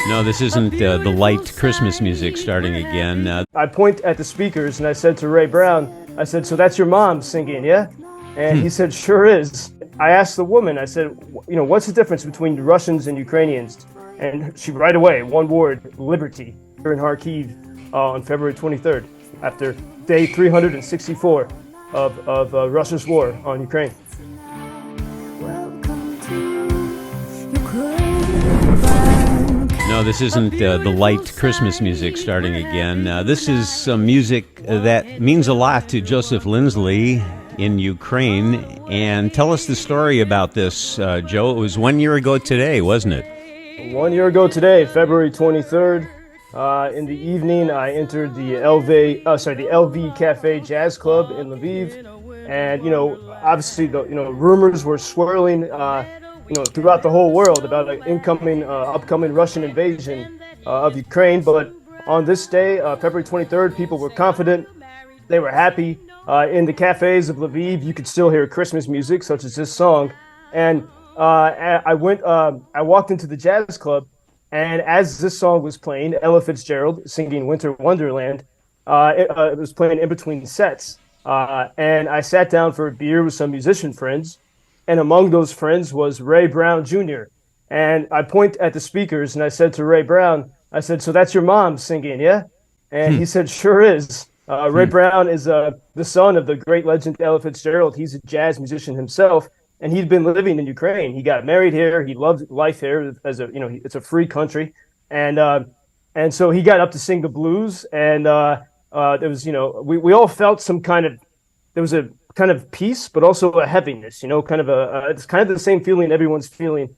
No, this isn't the light Christmas music starting again. I point at the speakers and I said to Ray Brown, I said, "So that's your mom singing, yeah?" And he said, "Sure is." I asked the woman, I said, "What's the difference between Russians and Ukrainians?" And she right away, one word, liberty, here in Kharkiv on February 23rd, after day 364 of Russia's war on Ukraine. No, this isn't the light Christmas music starting again. This is some music that means a lot to Joseph Lindsley in Ukraine. And tell us the story about this, Joe. It was 1 year ago today, wasn't it? 1 year ago today, February 23rd, in the evening, I entered the LV Cafe Jazz Club in Lviv. And, obviously, rumors were swirling, throughout the whole world about an upcoming Russian invasion of Ukraine. But on this day, February 23rd, people were confident. They were happy. In the cafes of Lviv, you could still hear Christmas music, such as this song. And I walked into the jazz club, and as this song was playing, Ella Fitzgerald singing Winter Wonderland, it was playing in between sets. And I sat down for a beer with some musician friends. And among those friends was Ray Brown Jr. And I point at the speakers and I said to Ray Brown, I said, "So that's your mom singing, yeah?" And he said, "Sure is." Ray Brown is the son of the great legend Ella Fitzgerald. He's a jazz musician himself, and he'd been living in Ukraine. He got married here. He loved life here it's a free country. And so he got up to sing the blues. And there was, we all felt there was a kind of peace, but also a heaviness, it's kind of the same feeling everyone's feeling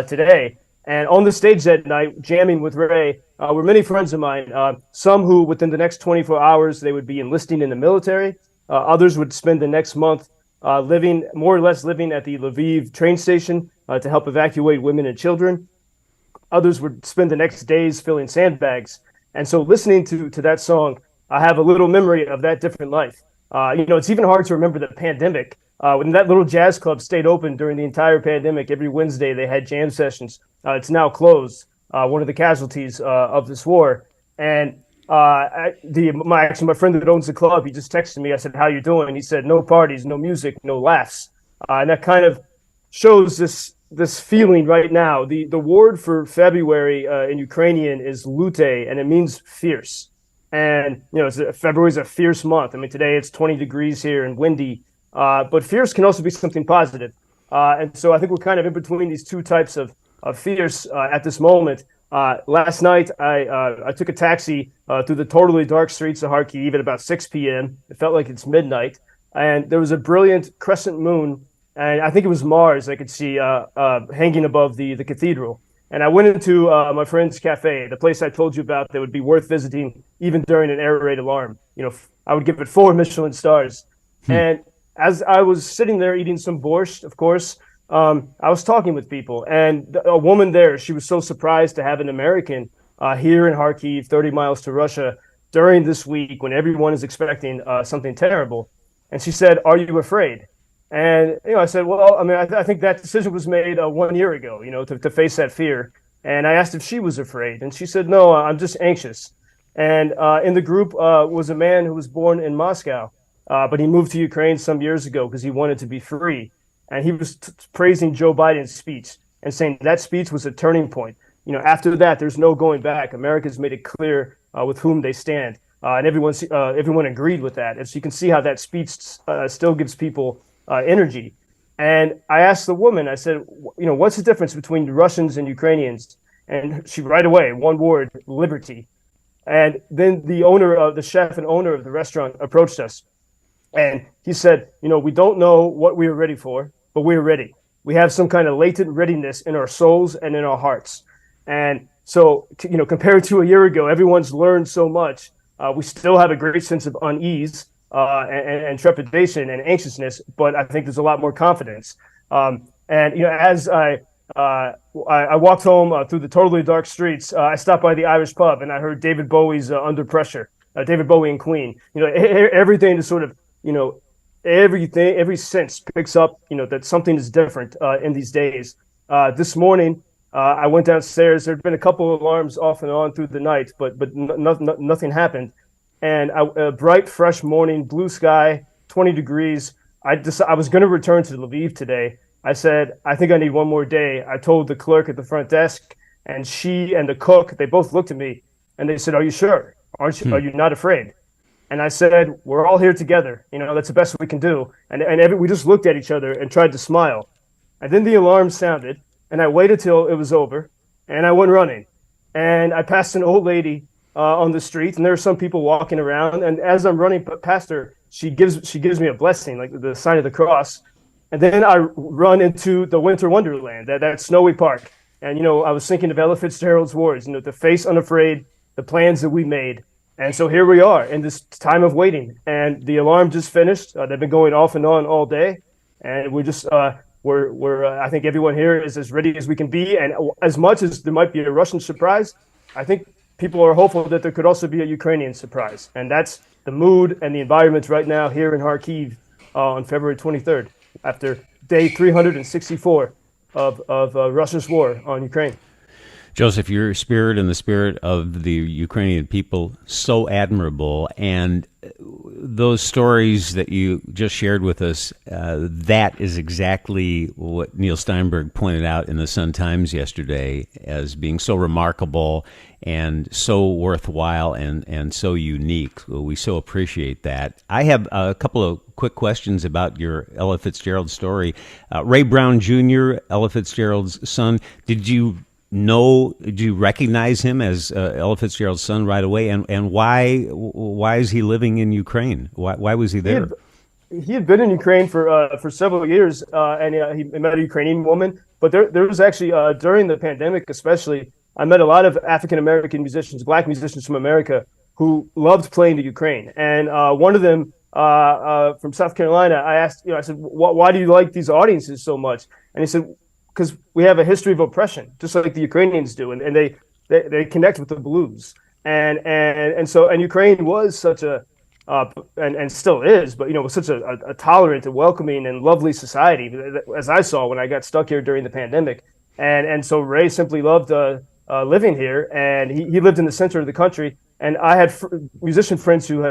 today. And on the stage that night, jamming with Ray, were many friends of mine, some who within the next 24 hours, they would be enlisting in the military. Others would spend the next month more or less living at the Lviv train station to help evacuate women and children. Others would spend the next days filling sandbags. And so listening to that song, I have a little memory of that different life. It's even hard to remember the pandemic. When that little jazz club stayed open during the entire pandemic, every Wednesday they had jam sessions. It's now closed, one of the casualties of this war. And my friend that owns the club, he just texted me. I said, "How you doing?" He said, "No parties, no music, no laughs." And that kind of shows this feeling right now. The word for February in Ukrainian is lute, and it means fierce. And, February is a fierce month. I mean, today it's 20 degrees here and windy, but fierce can also be something positive. And so I think we're kind of in between these two types of fierce at this moment. Last night, I took a taxi through the totally dark streets of Kharkiv at about 6 p.m. It felt like it's midnight. And there was a brilliant crescent moon, and I think it was Mars I could see hanging above the cathedral. And I went into my friend's cafe, the place I told you about that would be worth visiting even during an air raid alarm. I would give it 4 Michelin stars. And as I was sitting there eating some borscht, of course, I was talking with people. And a woman there, she was so surprised to have an American here in Kharkiv, 30 miles to Russia, during this week when everyone is expecting something terrible. And she said, "Are you afraid?" And, I said, well, I mean, I think that decision was made 1 year ago, to face that fear. And I asked if she was afraid. And she said, "No, I'm just anxious." And in the group was a man who was born in Moscow, but he moved to Ukraine some years ago because he wanted to be free. And he was praising Joe Biden's speech and saying that speech was a turning point. After that, there's no going back. America's made it clear with whom they stand. And everyone agreed with that. And so you can see how that speech still gives people energy. And I asked the woman, I said, "What's the difference between Russians and Ukrainians?" And she right away, one word, liberty. And then the chef and owner of the restaurant approached us. And he said, "We don't know what we are ready for, but we're ready. We have some kind of latent readiness in our souls and in our hearts." And so, compared to a year ago, everyone's learned so much. We still have a great sense of unease and trepidation and anxiousness, but I think there's a lot more confidence. As I walked home through the totally dark streets, I stopped by the Irish pub and I heard David Bowie's "Under Pressure," David Bowie and Queen. Everything is sort of, every sense picks up, that something is different in these days. This morning, I went downstairs. There'd been a couple of alarms off and on through the night, but nothing happened. And a bright, fresh morning, blue sky, 20 degrees. I was going to return to Lviv today. I said, I think I need one more day. I told the clerk at the front desk, and she and the cook, they both looked at me, and they said, "Are you sure? Are you not afraid?" And I said, "We're all here together. That's the best we can do." And we just looked at each other and tried to smile. And then the alarm sounded, and I waited till it was over, and I went running. And I passed an old lady on the street, and there were some people walking around. And as I'm running past her, she gives me a blessing, like the sign of the cross. And then I run into the Winter Wonderland, that snowy park. And, I was thinking of Ella Fitzgerald's words, to face unafraid the plans that we made. And so here we are in this time of waiting. And the alarm just finished. They've been going off and on all day. And we're just, I think everyone here is as ready as we can be. And as much as there might be a Russian surprise, I think people are hopeful that there could also be a Ukrainian surprise. And that's the mood and the environment right now here in Kharkiv on February 23rd, after day 364 of Russia's war on Ukraine. Joseph, your spirit and the spirit of the Ukrainian people, so admirable. And those stories that you just shared with us, that is exactly what Neil Steinberg pointed out in the Sun-Times yesterday as being so remarkable and so worthwhile and so unique. We so appreciate that. I have a couple of quick questions about your Ella Fitzgerald story. Ray Brown Jr., Ella Fitzgerald's son, did you recognize him as Ella Fitzgerald's son right away? And why is he living in Ukraine? Why was he there? He had been in Ukraine for several years, and he met a Ukrainian woman. But there was actually, during the pandemic especially, I met a lot of African-American musicians, black musicians from America, who loved playing the Ukraine. And one of them from South Carolina, I asked, I said, why do you like these audiences so much? And he said, because we have a history of oppression, just like the Ukrainians do, and they connect with the blues, and so Ukraine was such a and still is, but was such a tolerant and welcoming and lovely society, as I saw when I got stuck here during the pandemic, and so Ray simply loved living here, and he lived in the center of the country, and I had musician friends who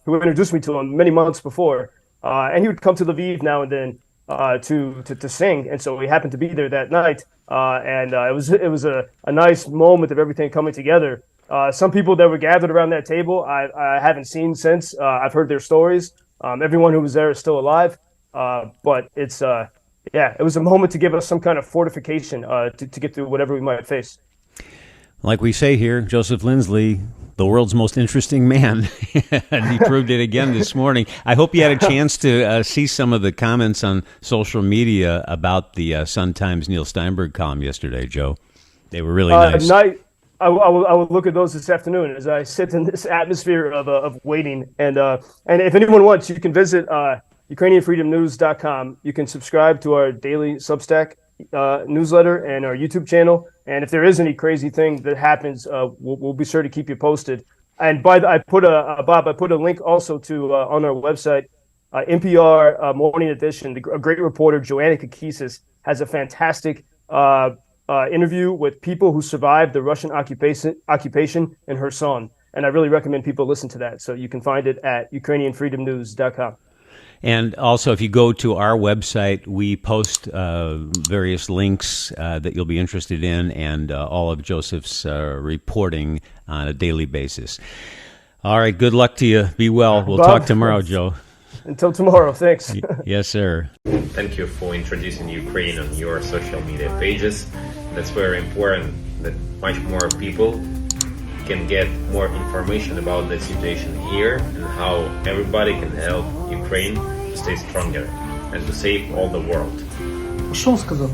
introduced me to him many months before, and he would come to Lviv now and then. To sing, and so we happened to be there that night, and it was a nice moment of everything coming together. Some people that were gathered around that table I haven't seen since. I've heard their stories. Everyone who was there is still alive, but it was a moment to give us some kind of fortification to get through whatever we might face. Like we say here, Joseph Lindsley, the world's most interesting man. And he proved it again this morning. I hope you had a chance to see some of the comments on social media about the Sun-Times Neil Steinberg column yesterday, Joe. They were really nice. I will look at those this afternoon as I sit in this atmosphere of waiting. And if anyone wants, you can visit UkrainianFreedomNews.com. You can subscribe to our daily Substack newsletter and our YouTube channel. And if there is any crazy thing that happens, we'll be sure to keep you posted. And I put a link also to on our website, NPR Morning Edition. A great reporter, Joanna Kakisis, has a fantastic interview with people who survived the Russian occupation in Kherson. And I really recommend people listen to that. So you can find it at UkrainianFreedomNews.com. And also, if you go to our website, we post various links that you'll be interested in, and all of Joseph's reporting on a daily basis. All right, good luck to you. Be well. We'll talk tomorrow, Joe. Until tomorrow, thanks. Yes, sir. Thank you for introducing Ukraine on your social media pages. That's very important, that much more people can get more information about the situation here and how everybody can help Ukraine to stay stronger and to save all the world. Что он сказал?